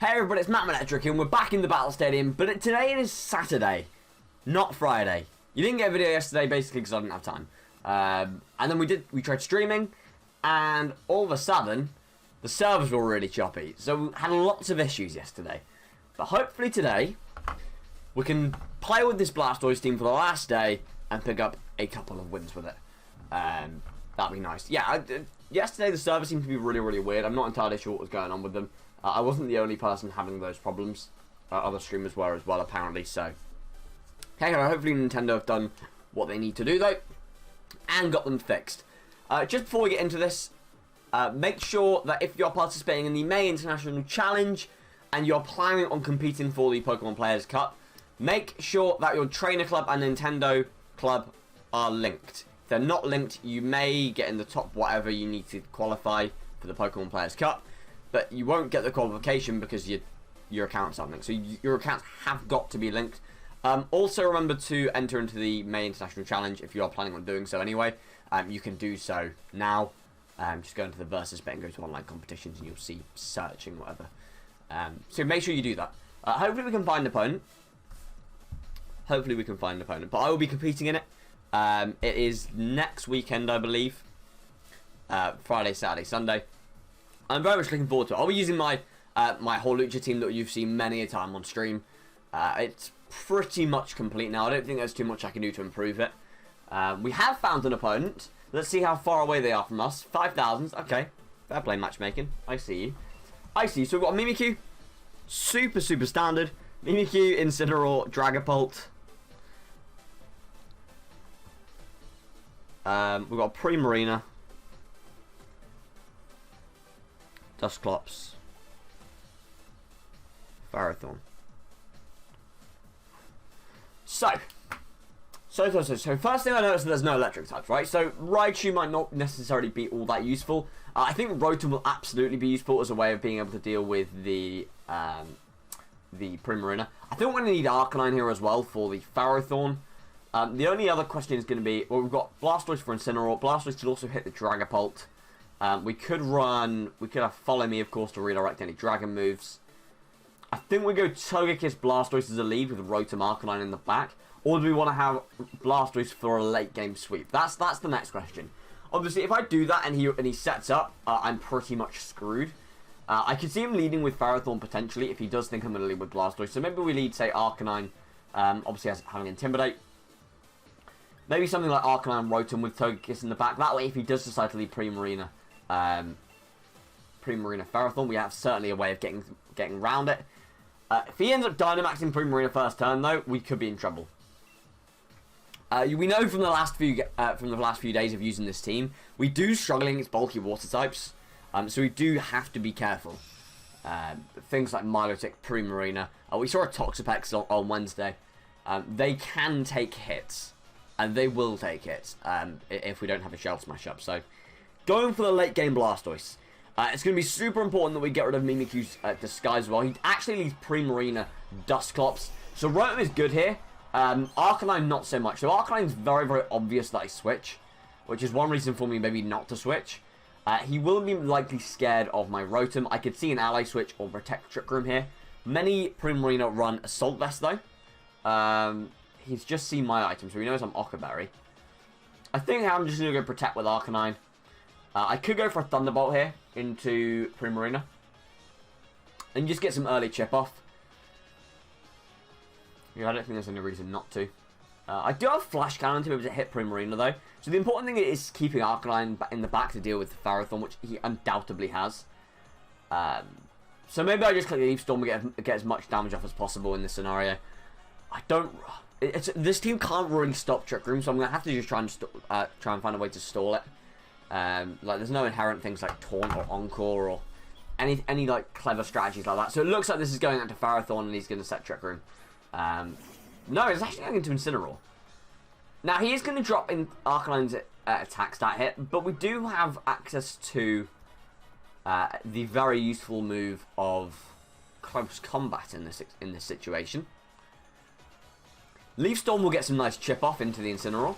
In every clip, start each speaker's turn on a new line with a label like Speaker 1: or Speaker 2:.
Speaker 1: Hey everybody, it's Matt Electric and we're back in the Battle Stadium, but today it is Saturday, not Friday. You didn't get a video yesterday basically because I didn't have time. And then we tried streaming, and all of a sudden, the servers were really choppy. So we had lots of issues yesterday. But hopefully today, we can play with this Blastoise team for the last day and pick up a couple of wins with it. That'd be nice. Yeah, yesterday the server seemed to be really, really weird. I'm not entirely sure what was going on with them. I wasn't the only person having those problems. Other streamers were as well, apparently. So, hey, hopefully Nintendo have done what they need to do, though, and got them fixed. Just before we get into this, make sure that if you're participating in the May International Challenge and you're planning on competing for the Pokemon Players Cup, make sure that your Trainer Club and Nintendo Club are linked. If they're not linked, you may get in the top whatever you need to qualify for the Pokemon Players Cup, but you won't get the qualification because your account's not linked. So your accounts have got to be linked. Also remember to enter into the May International Challenge if you are planning on doing so anyway. You can do so now. Just go into the versus bit and go to online competitions and you'll see searching, whatever. So make sure you do that. Hopefully we can find an opponent. But I will be competing in it. It is next weekend, I believe. Friday, Saturday, Sunday. I'm very much looking forward to it. I'll be using my my whole Lucha team that you've seen many a time on stream. It's pretty much complete now. I don't think there's too much I can do to improve it. We have found an opponent. Let's see how far away they are from us. 5,000. Okay. Fair play matchmaking. I see you. So we've got a Mimikyu. Super standard. Mimikyu, Incineroar, Dragapult. We've got a Primarina. Dusclops. Ferrothorn. So first thing I noticed is there's no electric types, right? So Raichu might not necessarily be all that useful. I think Rotom will absolutely be useful as a way of being able to deal with the Primarina. I think we're going to need Arcanine here as well for the Ferrothorn. The only other question is going to be, well, we've got Blastoise for Incineroar. Blastoise could also hit the Dragapult. We could have Follow Me, of course, to redirect any Dragon moves. I think we go Togekiss Blastoise as a lead with Rotom Arcanine in the back. Or do we want to have Blastoise for a late game sweep? That's the next question. Obviously, if I do that and he sets up, I'm pretty much screwed. I could see him leading with Ferrothorn potentially if he does think I'm going to lead with Blastoise. So maybe we lead, say, Arcanine, obviously having Intimidate. Maybe something like Arcanine Rotom with Togekiss in the back. That way, if he does decide to lead Primarina Ferrothorn, we have certainly a way of getting around it. If he ends up Dynamaxing Primarina first turn, though, we could be in trouble. We know from the last few days of using this team, we do struggle against bulky water types, so we do have to be careful. Things like Milotic, Primarina. We saw a Toxapex on Wednesday. They can take hits, and they will take hits if we don't have a Shell Smash up. So, going for the late game Blastoise. It's going to be super important that we get rid of Mimikyu's Disguise as well. He actually leaves Primarina Dusclops. So Rotom is good here. Arcanine not so much. So Arcanine's very obvious that I switch, which is one reason for me maybe not to switch. He will be likely scared of my Rotom. I could see an Ally switch or Protect Trick Room here. Many Primarina run Assault Vest though. He's just seen my item, so he knows I'm Ockerberry. I think I'm just going to go Protect with Arcanine. I could go for a Thunderbolt here into Primarina and just get some early chip off. Yeah, I don't think there's any reason not to. I do have Flash Cannon to be able to hit Primarina though. So the important thing is keeping Arcanine in the back to deal with the Ferrothorn, which he undoubtedly has. So maybe I just click Leaf Storm and get as much damage off as possible in this scenario. This team can't really stop Trick Room, so I'm going to have to just try and find a way to stall it. Like there's no inherent things like Taunt or Encore or any like clever strategies like that. So it looks like this is going out to Ferrothorn and he's going to set Trick Room. No, it's actually going into Incineroar. Now he is going to drop in Arcanine's attack stat hit, but we do have access to the very useful move of Close Combat in this situation. Leaf Storm will get some nice chip off into the Incineroar.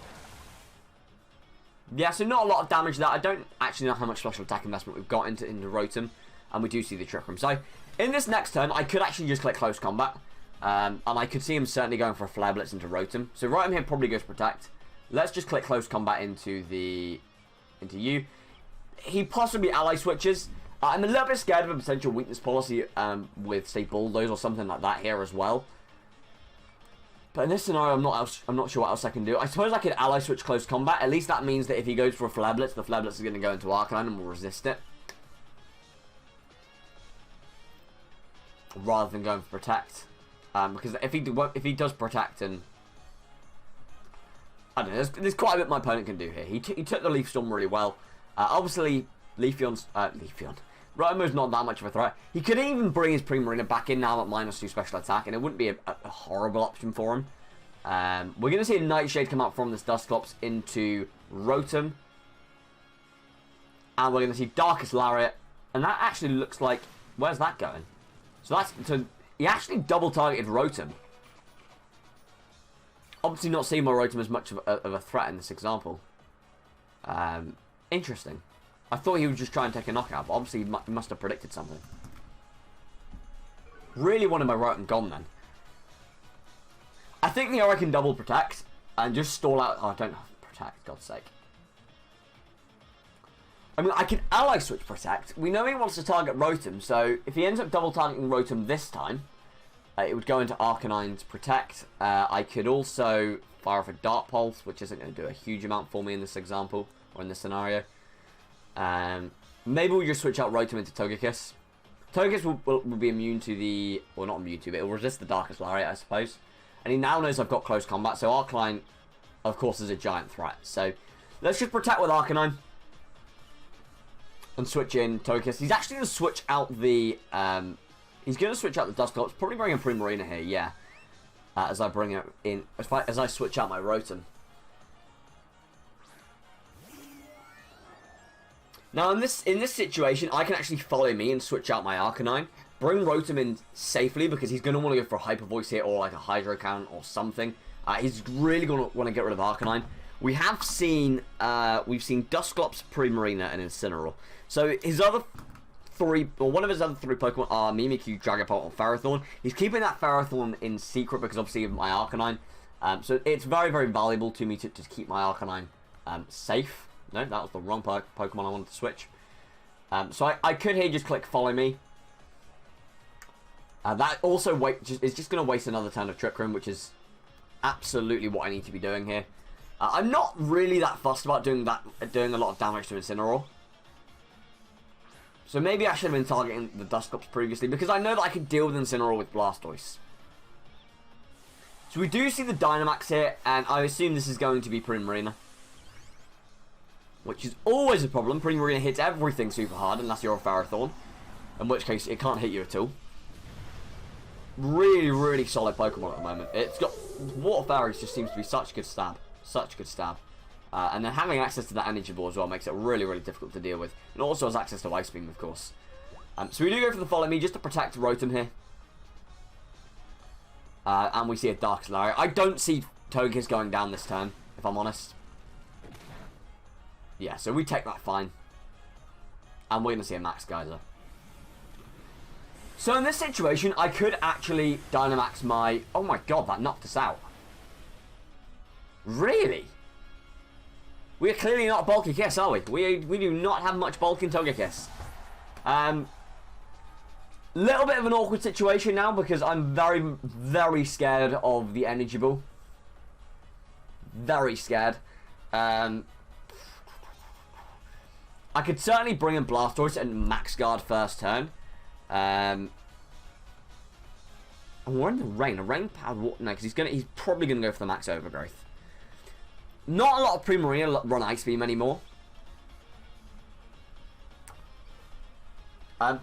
Speaker 1: Yeah, so not a lot of damage there. I don't actually know how much special attack investment we've got into Rotom. and we do see the Trick Room. So, in this next turn, I could actually just click Close Combat, and I could see him certainly going for a Flare Blitz into Rotom. So, Rotom here probably goes Protect. Let's just click Close Combat into you. He possibly ally switches. I'm a little bit scared of a potential weakness policy with, say, Bulldoze or something like that here as well. But in this scenario, I'm not sure what else I can do. I suppose I could ally switch Close Combat. At least that means that if he goes for a Flare Blitz, the Flare Blitz is going to go into Arcanine and will resist it, rather than going for Protect. Because if he does Protect, and I don't know, there's quite a bit my opponent can do here. He took the Leaf Storm really well. Obviously, Rotomo's not that much of a threat. He could even bring his Primarina back in now at -2 special attack, and it wouldn't be a horrible option for him. We're going to see a Nightshade come out from this Dusclops into Rotom. And we're going to see Darkest Lariat. And that actually looks like... Where's that going? So he actually double targeted Rotom. Obviously not seeing my Rotom as much of a threat in this example. Interesting. I thought he would just try and take a knockout, but obviously he must have predicted something. Really wanted my Rotom gone then. I think I can double Protect and just stall out... Oh, don't Protect, God's sake. I mean, I can ally switch Protect. We know he wants to target Rotom, so if he ends up double targeting Rotom this time, it would go into Arcanine's Protect. I could also fire off a Dark Pulse, which isn't going to do a huge amount for me in this example, or in this scenario. Maybe we'll just switch out Rotom into Togekiss. Togekiss will be immune to the... Well, not immune to, but it will resist the Darkest Lariat, I suppose. And he now knows I've got Close Combat, so Arcanine, of course, is a giant threat. So, let's just Protect with Arcanine. And switch in Togekiss. He's actually going to switch out the... he's going to switch out the Dusclops. Probably bring in Primarina here, yeah. As I bring it in... As I switch out my Rotom. Now, in this situation, I can actually follow me and switch out my Arcanine. Bring Rotom in safely, because he's going to want to go for a Hyper Voice here, or like a Hydro Cannon or something. He's really going to want to get rid of Arcanine. We have seen, we've seen Dusclops, Primarina, and Incineroar. So, his other three, or one of his other three Pokemon are Mimikyu, Dragapult, and Ferrothorn. He's keeping that Ferrothorn in secret, because obviously of my Arcanine. So, it's very, very valuable to me to keep my Arcanine safe. No, that was the wrong Pokemon I wanted to switch. So I could here just click Follow Me. That also is just going to waste another turn of Trick Room, which is absolutely what I need to be doing here. I'm not really that fussed about doing a lot of damage to Incineroar. So maybe I should have been targeting the Dusclops previously, because I know that I can deal with Incineroar with Blastoise. So we do see the Dynamax here, and I assume this is going to be Primarina. Which is always a problem. Primarina hits everything super hard unless you're a Ferrothorn, in which case it can't hit you at all. Really, really solid Pokemon at the moment. It's got... Water Fairies just seems to be such a good stab. Such a good stab. And then having access to that Energy Ball as well makes it really, really difficult to deal with. And also has access to Ice Beam, of course. So we do go for the Follow Me just to protect Rotom here. And we see a Darkest Lariat. I don't see Togekiss going down this turn, if I'm honest. Yeah, so we take that fine. And we're going to see a Max Geyser. So in this situation, I could actually Dynamax my... Oh my god, that knocked us out. Really? We are clearly not bulky Kiss, are we? We do not have much bulk in Togekiss. Little bit of an awkward situation now, because I'm very, very scared of the Energy Ball. Very scared. I could certainly bring in Blastoise and Max Guard first turn. And we're in the rain. A rain powered water. No, because he's probably gonna go for the Max Overgrowth. Not a lot of Primarina run Ice Beam anymore.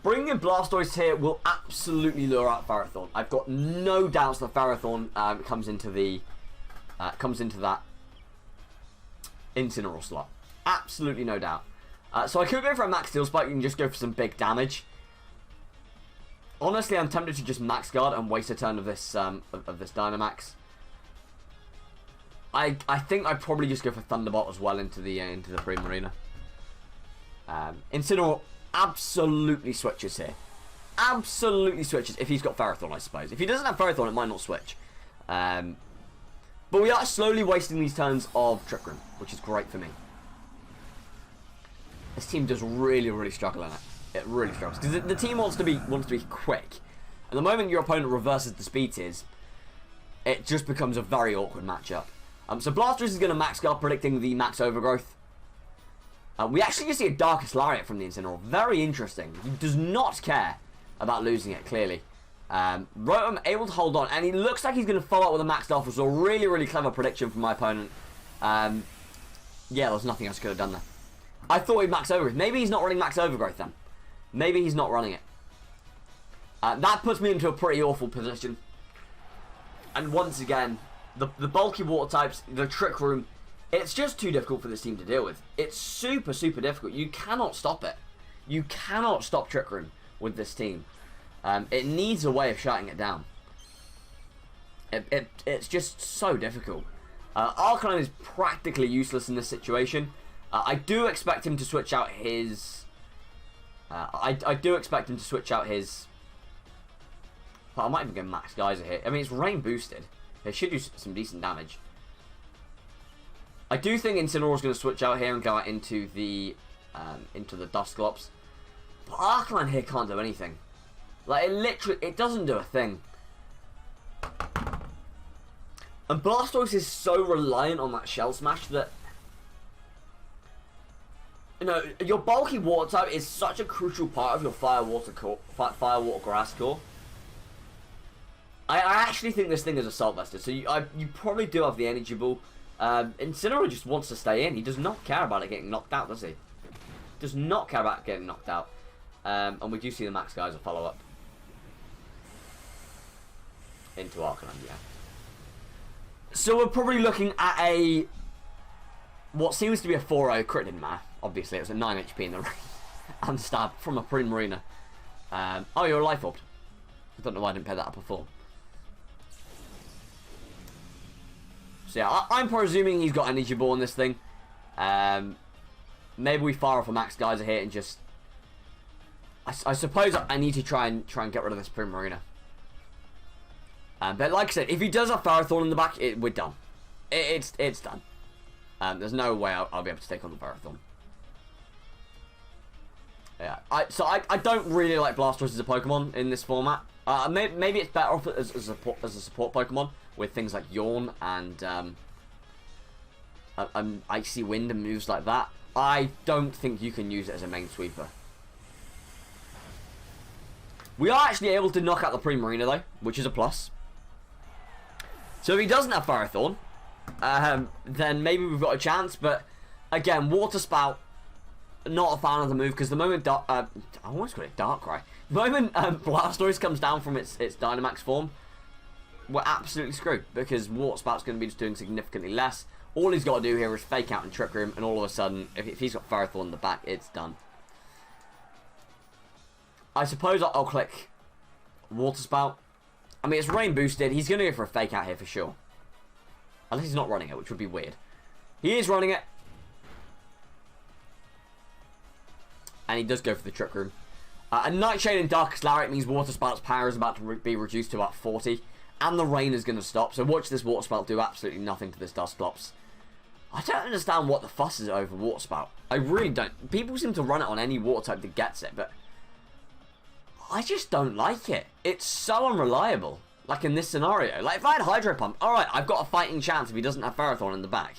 Speaker 1: Bringing in Blastoise here will absolutely lure out Ferrothorn. I've got no doubts that Ferrothorn comes into that Incineroar slot. Absolutely no doubt. So I could go for a Max Steel Spike and just go for some big damage. Honestly, I'm tempted to just Max Guard and waste a turn of this Dynamax. I think I'd probably just go for Thunderbolt as well into the Primarina. Incineroar absolutely switches here. Absolutely switches if he's got Ferrothorn, I suppose. If he doesn't have Ferrothorn, it might not switch. But we are slowly wasting these turns of Trick Room, which is great for me. This team does really, really struggle in it. It really struggles because the team wants to be quick, and the moment your opponent reverses the speed tiers, it just becomes a very awkward matchup. So Blastoise is going to max guard, predicting the max overgrowth. We actually just see a Darkest Lariat from the Incineroar. Very interesting. He does not care about losing it, clearly. Rotom able to hold on, and he looks like he's going to follow up with a max Dark, which was a really, really clever prediction from my opponent. Yeah, there's nothing else I could have done there. I thought he'd max overgrowth. Maybe he's not running max overgrowth then. Maybe he's not running it. That puts me into a pretty awful position. And once again, the bulky water types, the Trick Room, it's just too difficult for this team to deal with. It's super, super difficult. You cannot stop it. You cannot stop Trick Room with this team. It needs a way of shutting it down. It's just so difficult. Arcanine is practically useless in this situation. I do expect him to switch out his... I do expect him to switch out his... Well, I might even go Max Geyser here. I mean, it's rain boosted. It should do some decent damage. I do think Incineroar's going to switch out here and go out into the Dusclops. But Arcanine here can't do anything. Like, it doesn't do a thing. And Blastoise is so reliant on that Shell Smash that... You know, your bulky water type is such a crucial part of your fire water grass core. I actually think this thing is Assault Vested, so you probably do have the energy ball. Incineroar just wants to stay in. He does not care about it getting knocked out, does he? Does not care about getting knocked out. And we do see the Max Geyser follow up into Arcanine, yeah. So we're probably looking at a what seems to be a 4-0 crit. Didn't matter. Obviously, it was a 9 HP in the ring. And stab from a Primarina. Oh, you're a Life Orb. I don't know why I didn't pair that up before. So yeah, I'm presuming he's got Energy Ball in this thing. Maybe we fire off a Max Geyser here and just... I suppose I need to try and get rid of this Primarina. But like I said, if he does have Ferrothorn in the back, we're done. It's done. There's no way I'll be able to take on the Ferrothorn. Yeah, so I don't really like Blastoise as a Pokemon in this format. Maybe it's better off as a support Pokemon with things like Yawn and Icy Wind and moves like that. I don't think you can use it as a main sweeper. We are actually able to knock out the Primarina though, which is a plus. So if he doesn't have Ferrothorn, then maybe we've got a chance. But again, Water Spout, not a fan of the move because the moment I almost got it Darkrai. The moment Blastoise comes down from its Dynamax form, we're absolutely screwed because Water Spout's going to be just doing significantly less. All he's got to do here is fake out and Trick Room, and all of a sudden, if he's got Ferrothorn in the back, it's done. I suppose I'll click Water Spout. I mean, it's rain boosted. He's going to go for a fake out here for sure. Unless he's not running it, which would be weird. He is running it. And he does go for the Trick Room. A Nightshade and Darkest Lariat means Water Spout's power is about to be reduced to about 40. And the rain is going to stop. So watch this Water Spout do absolutely nothing to this Dusclops. I don't understand what the fuss is over Water Spout. I really don't. People seem to run it on any water type that gets it, but I just don't like it. It's so unreliable. Like in this scenario. Like if I had Hydro Pump, alright, I've got a fighting chance if he doesn't have Ferrothorn in the back.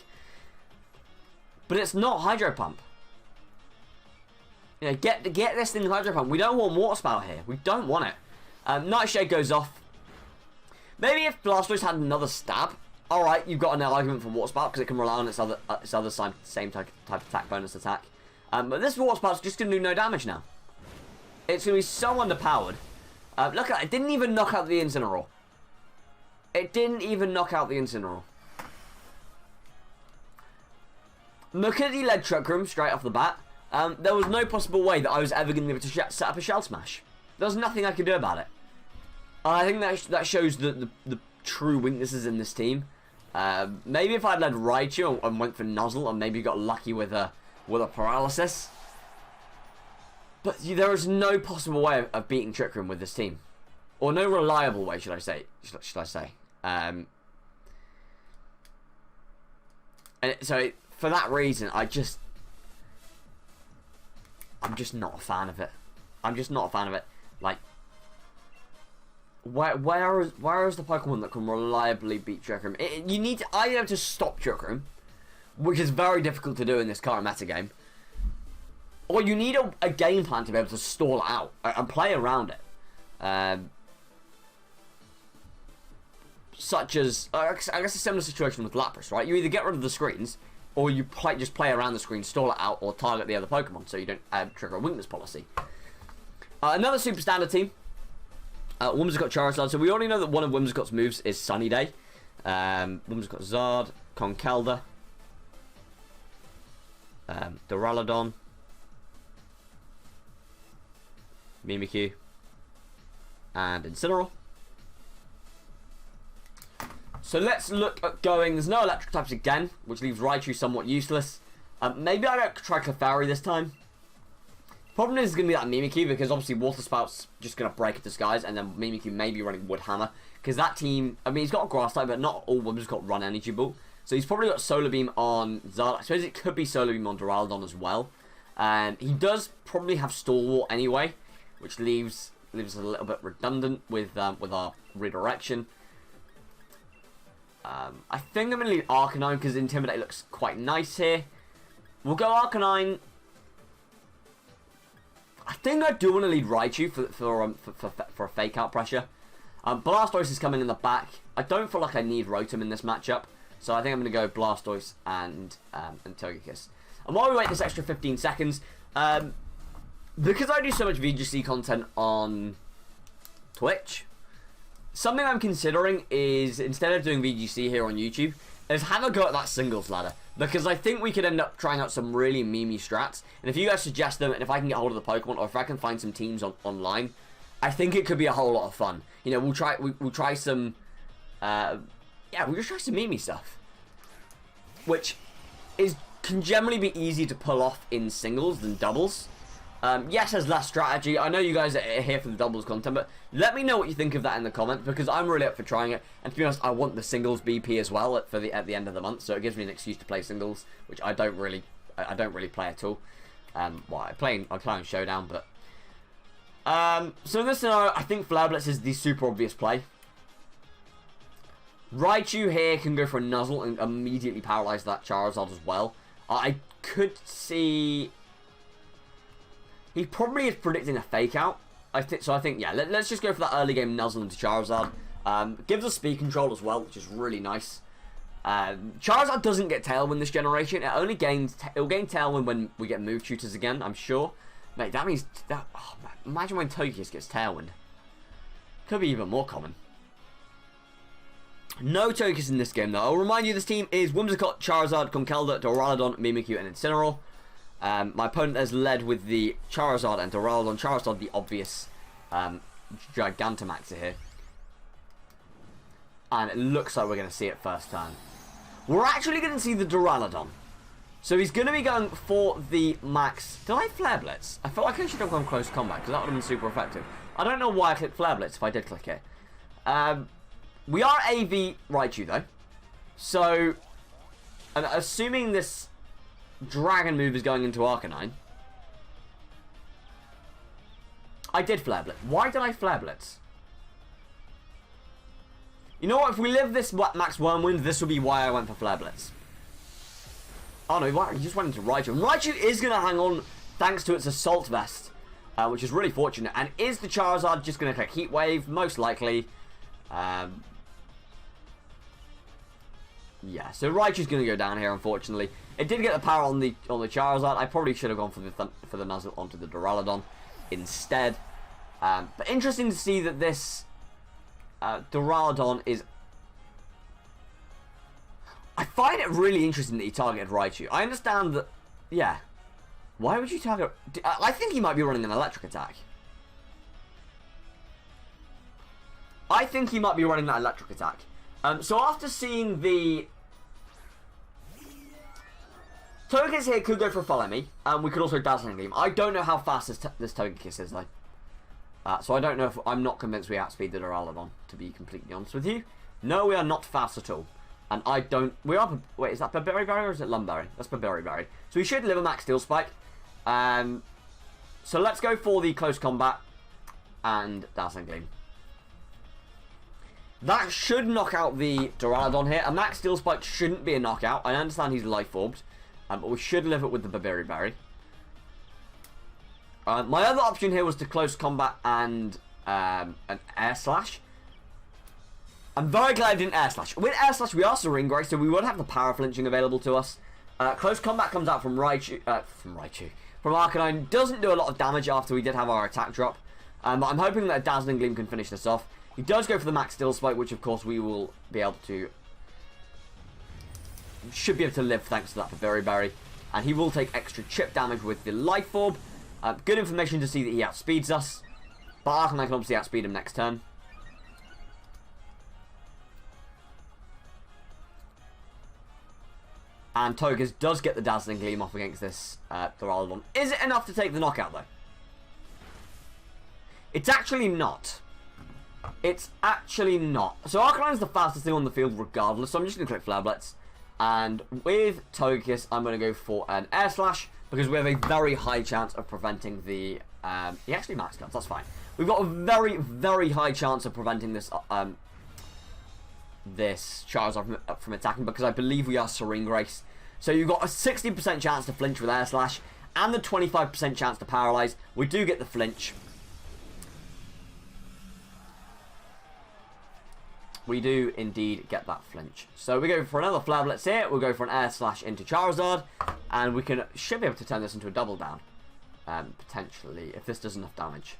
Speaker 1: But it's not Hydro Pump. You know, get this thing Hydro Pump. We don't want Water Spout here. We don't want it. Nightshade goes off. Maybe if Blastoise had another stab, alright, you've got an argument for Water Spout because it can rely on its other same type attack bonus attack. But this Water Spout's just going to do no damage now. It's going to be so underpowered. Look at it. It didn't even knock out the Incineroar. It didn't even knock out the Incineroar. Mukherjee led Trick Room straight off the bat. There was no possible way that I was ever going to be able to set up a Shell Smash. There was nothing I could do about it. And I think that shows the true weaknesses in this team. Maybe if I'd led Raichu and went for Nuzzle and maybe got lucky with a paralysis, But there is no possible way of beating Trick Room with this team. Or no reliable way, should I say. And so, for that reason, I'm just not a fan of it. I'm just not a fan of it. Like, where is the Pokemon that can reliably beat Trick Room? You need to either to stop Trick Room, which is very difficult to do in this current meta game, or you need a game plan to be able to stall it out and play around it. Such as, I guess a similar situation with Lapras, right? You either get rid of the screens, or you just play around the screen, stall it out, or target the other Pokemon so you don't trigger a weakness policy. Another super standard team. Whimsicott Charizard. So we already know that one of Whimsicott's moves is Sunny Day. Whimsicott Zard, Conkeldurr, Duraludon, Mimikyu, and Incineroar. So let's look at going. There's no electric types again, which leaves Raichu somewhat useless. Maybe I don't try Clefairy this time. Problem is going to be that Mimikyu, because obviously Water Spout's just going to break at Disguise, and then Mimikyu may be running Wood Hammer. Because that team, I mean, he's got a Grass type, but not all Whimsicott's got Run Energy Ball. So he's probably got Solar Beam on Zard. I suppose it could be Solar Beam on Duraludon as well. He does probably have Stalwart anyway, which leaves us a little bit redundant with our redirection. I think I'm going to leave Arcanine because Intimidate looks quite nice here. We'll go Arcanine. I think I do want to lead Raichu for a fake out pressure. Blastoise is coming in the back. I don't feel like I need Rotom in this matchup, so I think I'm going to go Blastoise and Togekiss. And while we wait this extra 15 seconds, because I do so much VGC content on Twitch, something I'm considering is, instead of doing VGC here on YouTube, is have a go at that singles ladder. Because I think we could end up trying out some really memey strats. And if you guys suggest them, and if I can get hold of the Pokemon, or if I can find some teams online, I think it could be a whole lot of fun. You know, we'll try some, we'll just try some memey stuff. Which can generally be easier to pull off in singles than doubles. Yes, there's less strategy. I know you guys are here for the doubles content, but let me know what you think of that in the comments, because I'm really up for trying it. And to be honest, I want the singles BP as well at the end of the month, so it gives me an excuse to play singles, which I don't really play at all. Well, I play on Showdown, but so in this scenario, I think Flare Blitz is the super obvious play. Raichu here can go for a Nuzzle and immediately paralyze that Charizard as well. I could see. He probably is predicting a fake out. I think, yeah, let's just go for that early game Nuzzle into Charizard. Gives us speed control as well, which is really nice. Charizard doesn't get Tailwind this generation. It only gains, it'll gain Tailwind when we get Move Tutors again, I'm sure. Mate, that means, imagine when Togekiss gets Tailwind. Could be even more common. No Togekiss in this game, though. I'll remind you, this team is Whimsicott, Charizard, Conkeldurr, Duraludon, Mimikyu, and Incineroar. My opponent has led with the Charizard and Duraludon. Charizard, the obvious Gigantamaxer here. And it looks like we're going to see it first turn. We're actually going to see the Duraludon. So he's going to be going for the max. Did I Flare Blitz? I felt like I should have gone Close Combat, because that would have been super effective. I don't know why I clicked Flare Blitz if I did click it. We are AV Raichu, though. So, and assuming this Dragon move is going into Arcanine. I did Flare Blitz. Why did I Flare Blitz? You know what? If we live this Max Wormwind, this will be why I went for Flare Blitz. Oh no, he just went into Raichu. And Raichu is going to hang on thanks to its Assault Vest, which is really fortunate. And is the Charizard just going to click Heat Wave? Most likely. Yeah, so Raichu's going to go down here, unfortunately. It did get the power on the Charizard. I probably should have gone for the Nuzzle onto the Duraludon instead. But interesting to see that this Duraludon is... I find it really interesting that he targeted Raichu. I understand that... Yeah. Why would you target... I think he might be running an electric attack. I think he might be running that electric attack. So after seeing the Togekiss here could go for Follow Me, and we could also Dazzling Gleam. I don't know how fast this Togekiss is, though. So I don't know if... I'm not convinced we outspeed the Duraludon, to be completely honest with you. No, we are not fast at all. And I don't... We are... Wait, is that Burberry Berry or is it Lumberry? That's Burberry Berry. So we should live a Max Steel Spike. So let's go for the Close Combat and Dazzling Gleam. That should knock out the Duraludon here. A Max Steel Spike shouldn't be a knockout. I understand he's Life Orbed. But we should live it with the Burberry Berry. My other option here was to Close Combat and an Air Slash. I'm very glad I didn't Air Slash. With Air Slash, we are Serene Grace, so we would have the power flinching available to us. Close Combat comes out from Raichu. From Arcanine. Doesn't do a lot of damage after we did have our attack drop. But I'm hoping that a Dazzling Gleam can finish this off. He does go for the Max Steel Spike, which of course we will be able to... Should be able to live thanks to that for Berry Berry. And he will take extra chip damage with the Life Orb. Good information to see that he outspeeds us. But Arcanine can obviously outspeed him next turn. And Togekiss does get the Dazzling Gleam off against this Duraludon. Is it enough to take the knockout, though? It's actually not. It's actually not. So Arcanine's the fastest thing on the field regardless. So I'm just going to click Flare Blitz. And with Togekiss, I'm going to go for an Air Slash. Because we have a very high chance of preventing the... he actually Max Guns, that's fine. We've got a very, very high chance of preventing this... this Charizard from attacking. Because I believe we are Serene Grace. So you've got a 60% chance to flinch with Air Slash. And the 25% chance to Paralyze. We do get the flinch. We do indeed get that flinch. So we go for another Flare Blitz here. We'll go for an Air Slash into Charizard. And we should be able to turn this into a double down. Potentially, if this does enough damage.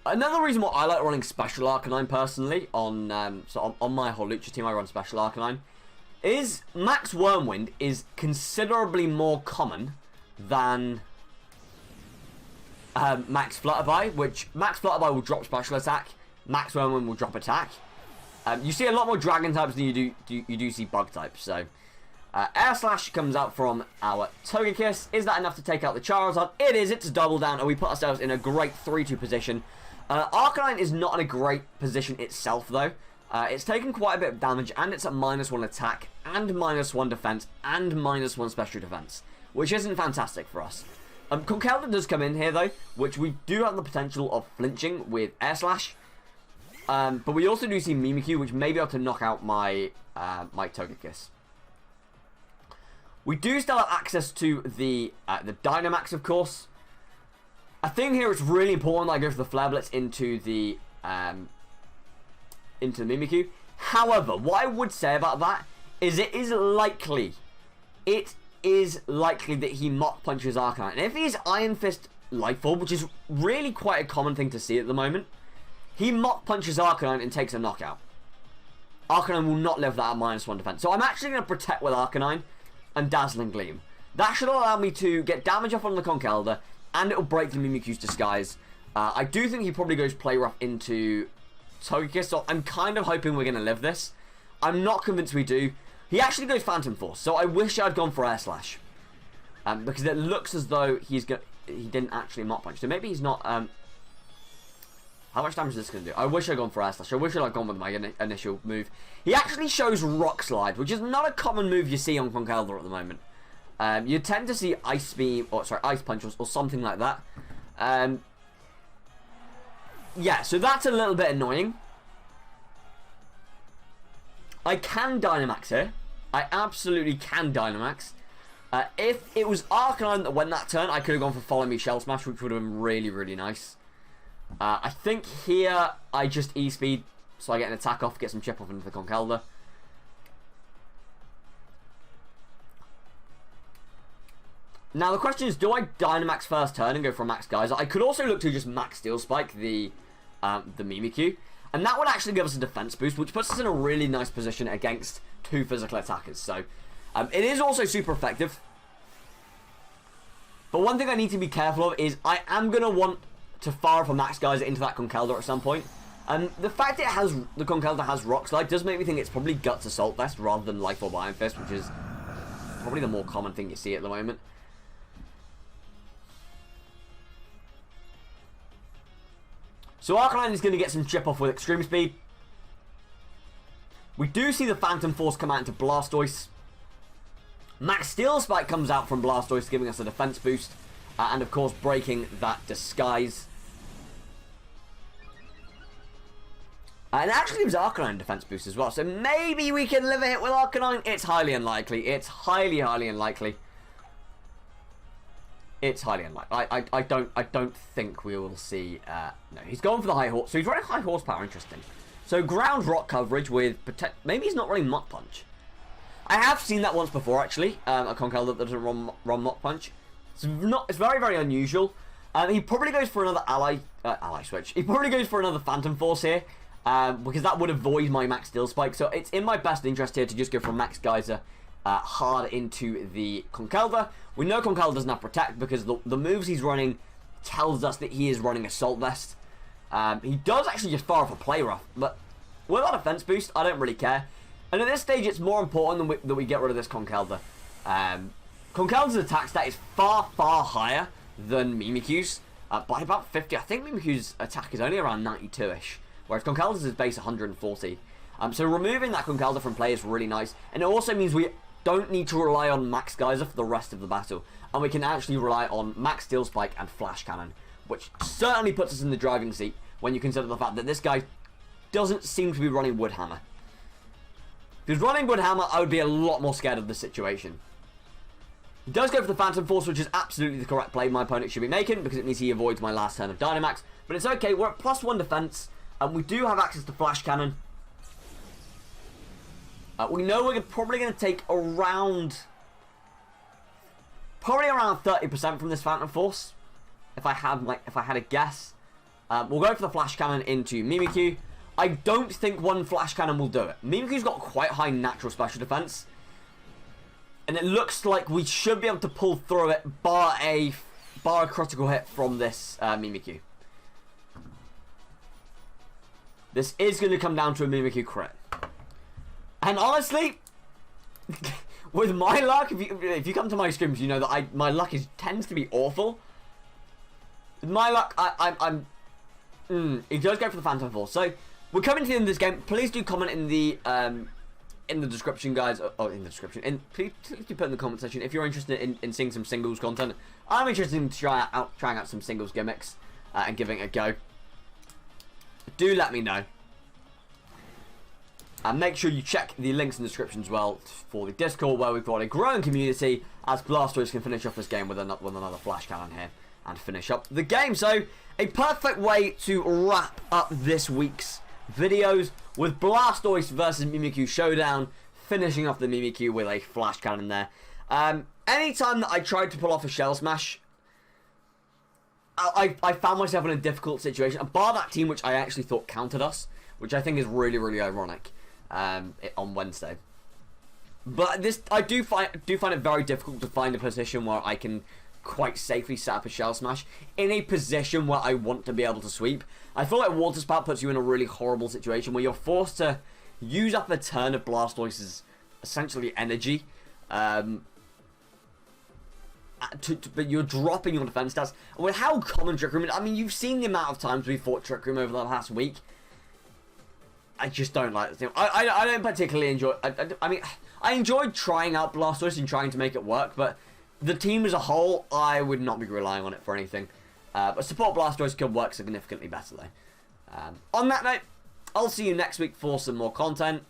Speaker 1: Another reason why I like running Special Arcanine personally on my Holucha team, I run Special Arcanine, is Max Wormwind is considerably more common than Max Flutterby, which Max Flutterby will drop Special Attack, Max Wormwind will drop Attack. You see a lot more Dragon types than you do see Bug types. So Air Slash comes out from our Togekiss. Is that enough to take out the Charizard? It is. It's a double down, and we put ourselves in a great 3-2 position. Arcanine is not in a great position itself, though. It's taken quite a bit of damage, and it's at -1 attack, and -1 defense, and -1 special defense, which isn't fantastic for us. Conkeldurr does come in here, though, which we do have the potential of flinching with Air Slash. But we also do see Mimikyu, which may be able to knock out my Togekiss. We do still have access to the Dynamax, of course. I think here it's really important that I go for the Flare Blitz into the Mimikyu. However, what I would say about that is it is likely that he Mach Punches Arcanine. And if he's Iron Fist Life Orb, which is really quite a common thing to see at the moment, he Mach Punches Arcanine and takes a knockout. Arcanine will not live that at -1 defense. So I'm actually going to protect with Arcanine and Dazzling Gleam. That should allow me to get damage off on the Conkeldurr, and it'll break the Mimikyu's disguise. I do think he probably goes Play Rough into Togekiss, so I'm kind of hoping we're going to live this. I'm not convinced we do. He actually goes Phantom Force, so I wish I'd gone for Air Slash. Because it looks as though he didn't actually Mach Punch. So maybe he's not... how much damage is this going to do? I wish I'd gone for Air Slash. I wish I'd gone with my initial move. He actually shows Rock Slide, which is not a common move you see on Conkeldurr at the moment. You tend to see Ice Beam, or sorry, Ice Punch or something like that. Yeah, so that's a little bit annoying. I can Dynamax here. I absolutely can Dynamax. If it was Arcanine that went that turn, I could have gone for Follow Me Shell Smash, which would have been really, really nice. I think here I just E-Speed, so I get an attack off, get some chip off into the Conkeldurr. Now the question is, do I Dynamax first turn and go for a Max Geyser? I could also look to just Max Steel Spike the Mimikyu, and that would actually give us a defense boost, which puts us in a really nice position against 2 physical attackers. So it is also super effective. But one thing I need to be careful of is I am going to want to fire off a Max Geyser into that Conkeldurr at some point. The fact the Conkeldurr has Rock Slide does make me think it's probably Guts Assault Vest rather than Life Orb Iron Fist, which is probably the more common thing you see at the moment. So Arcanine is going to get some chip off with Extreme Speed. We do see the Phantom Force come out into Blastoise. Max Steel Spike comes out from Blastoise, giving us a defense boost. And of course, breaking that Disguise. And it actually gives Arcanine defense boost as well. So maybe we can live a hit with Arcanine. It's highly unlikely. It's highly, highly unlikely. It's highly unlikely. I don't think we will see. No, he's going for the high horse. So he's running high horsepower. Interesting. So ground rock coverage with maybe he's not running Mach Punch. I have seen that once before actually. A Conkeldurr that doesn't run Mach Punch. It's very, very unusual. He probably goes for another ally switch. He probably goes for another Phantom Force here. Because that would avoid my Max Steel Spike. So it's in my best interest here to just go for Max Geyser hard into the Conkeldurr. We know Conkeldurr doesn't have Protect because the moves he's running tells us that he is running Assault Vest. He does actually just fire off a Play Rough, but without a defense boost, I don't really care. And at this stage, it's more important that we get rid of this Conkeldurr. Conkeldurr's attack stat is far, far higher than Mimikyu's by about 50. I think Mimikyu's attack is only around 92-ish. Whereas Conkeldurr's is base 140. So removing that Conkeldurr from play is really nice. And it also means we don't need to rely on Max Geyser for the rest of the battle. And we can actually rely on Max Steel Spike and Flash Cannon. Which certainly puts us in the driving seat when you consider the fact that this guy doesn't seem to be running Wood Hammer. If he was running Wood Hammer, I would be a lot more scared of the situation. He does go for the Phantom Force, which is absolutely the correct play my opponent should be making. Because it means he avoids my last turn of Dynamax. But it's okay, we're at +1 defense. And we do have access to Flash Cannon. We know we're probably going to take around 30% from this Phantom Force. If I had a guess, we'll go for the Flash Cannon into Mimikyu. I don't think one Flash Cannon will do it. Mimikyu's got quite high natural special defense, and it looks like we should be able to pull through it, bar a critical hit from this Mimikyu. This is going to come down to a Mimikyu crit. And honestly, with my luck, if you come to my streams, you know that my luck tends to be awful. With my luck, he does go for the Phantom Force. So, we're coming to the end of this game. Please do comment in the description, guys. Oh, in the description. Please do put in the comment section if you're interested in seeing some singles content. I'm interested in trying out some singles gimmicks and giving it a go. Do let me know. And make sure you check the links in the description as well for the Discord, where we've got a growing community, as Blastoise can finish off this game with another Flash Cannon here and finish up the game. So, a perfect way to wrap up this week's videos with Blastoise versus Mimikyu Showdown, finishing off the Mimikyu with a Flash Cannon there. Anytime that I tried to pull off a Shell Smash, I found myself in a difficult situation, bar that team which I actually thought countered us, which I think is really, really ironic on Wednesday. But I do find it very difficult to find a position where I can quite safely set up a Shell Smash in a position where I want to be able to sweep. I feel like Water Spout puts you in a really horrible situation where you're forced to use up a turn of Blastoise's essentially energy. But you're dropping your defense stats. And with how common Trick Room is, I mean, you've seen the amount of times we fought Trick Room over the past week. I just don't like the team. I don't particularly enjoy. I mean, I enjoyed trying out Blastoise and trying to make it work, but the team as a whole, I would not be relying on it for anything. But support Blastoise could work significantly better though. On that note, I'll see you next week for some more content.